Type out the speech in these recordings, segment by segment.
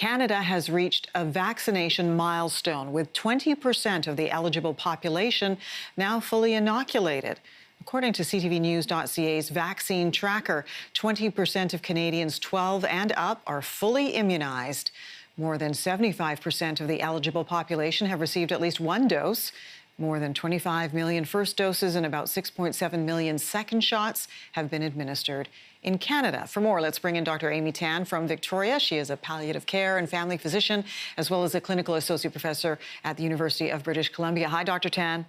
Canada has reached a vaccination milestone, with 20% of the eligible population now fully inoculated. According to CTVnews.ca's vaccine tracker, 20% of Canadians 12 and up are fully immunized. More than 75% of the eligible population have received at least one dose. More than 25 million first doses and about 6.7 million second shots have been administered in Canada. For more, let's bring in Dr. Amy Tan from Victoria. She is a palliative care and family physician, as well as a clinical associate professor at the University of British Columbia. Hi, Dr. Tan.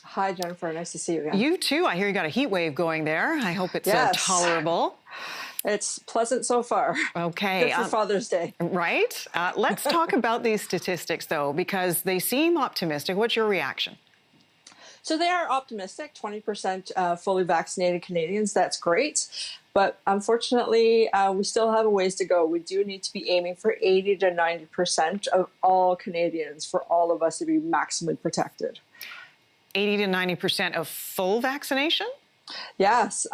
Hi, Jennifer. Nice to see you again. You too. I hear you got a heat wave going there. I hope it's tolerable. It's pleasant so far. Okay. Good for Father's Day. Right. Let's talk about these statistics, though, because they seem optimistic. What's your reaction? So they are optimistic, 20% fully vaccinated Canadians. That's great. But unfortunately, we still have a ways to go. We do need to be aiming for 80 to 90% of all Canadians for all of us to be maximally protected. 80 to 90% of full vaccination? Yes,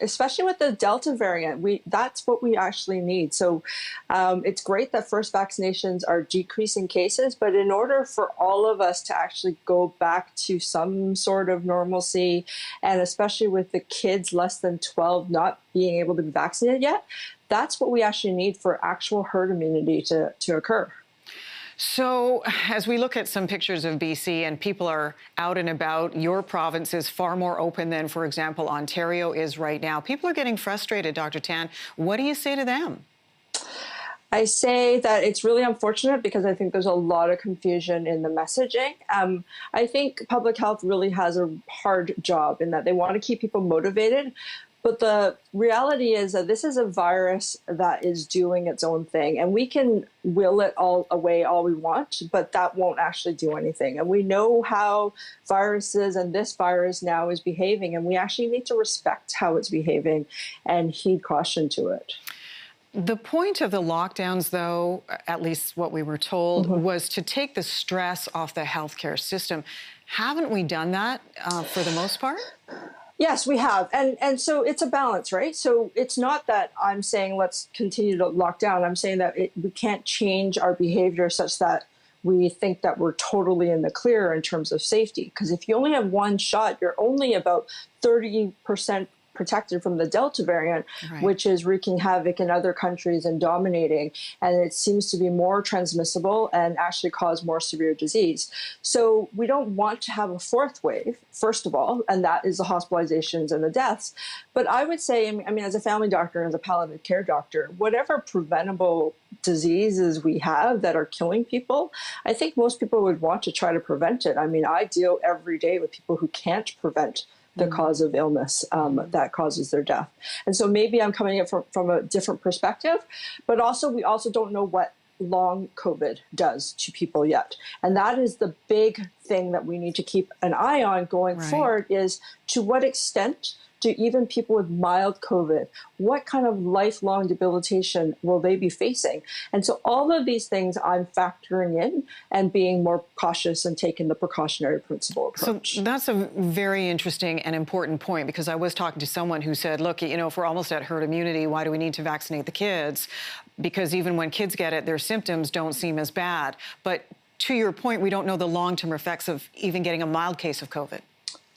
especially with the Delta variant, that's what we actually need. So it's great that first vaccinations are decreasing cases, but in order for all of us to actually go back to some sort of normalcy, and especially with the kids less than 12 not being able to be vaccinated yet, that's what we actually need for actual herd immunity to occur. So as we look at some pictures of BC and people are out and about, your province is far more open than, for example, Ontario is right now. People are getting frustrated, Dr. Tan. What do you say to them? I say that it's really unfortunate because I think there's a lot of confusion in the messaging. I think public health really has a hard job in that they want to keep people motivated. But the reality is that this is a virus that is doing its own thing, and we can will it all away all we want, but that won't actually do anything. And we know how viruses and this virus now is behaving, and we actually need to respect how it's behaving and heed caution to it. The point of the lockdowns, though, at least what we were told, was to take the stress off the healthcare system. Haven't we done that for the most part? Yes, we have. And so it's a balance, right? So it's not that I'm saying let's continue to lock down. I'm saying that we can't change our behavior such that we think that we're totally in the clear in terms of safety. Because if you only have one shot, you're only about 30% protected from the Delta variant, which is wreaking havoc in other countries and dominating. And it seems to be more transmissible and actually cause more severe disease. So we don't want to have a fourth wave, first of all, and that is the hospitalizations and the deaths. But I would say, I mean, as a family doctor and as a palliative care doctor, whatever preventable diseases we have that are killing people, I think most people would want to try to prevent it. I mean, I deal every day with people who can't prevent the cause of illness that causes their death. And so maybe I'm coming at it from a different perspective, but also we also don't know what long COVID does to people yet. And that is the big thing that we need to keep an eye on going forward, is to what extent do even people with mild COVID, what kind of lifelong debilitation will they be facing? And so all of these things I'm factoring in and being more cautious and taking the precautionary principle approach. So that's a very interesting and important point, because I was talking to someone who said, look, you know, if we're almost at herd immunity, why do we need to vaccinate the kids? Because even when kids get it, their symptoms don't seem as bad. But to your point, we don't know the long-term effects of even getting a mild case of COVID.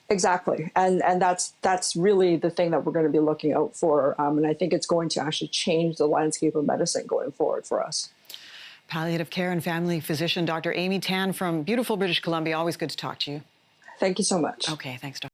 Exactly. And that's really the thing that we're going to be looking out for. And I think it's going to actually change the landscape of medicine going forward for us. Palliative care and family physician, Dr. Amy Tan from beautiful British Columbia. Always good to talk to you. Thank you so much. Okay, thanks, Dr.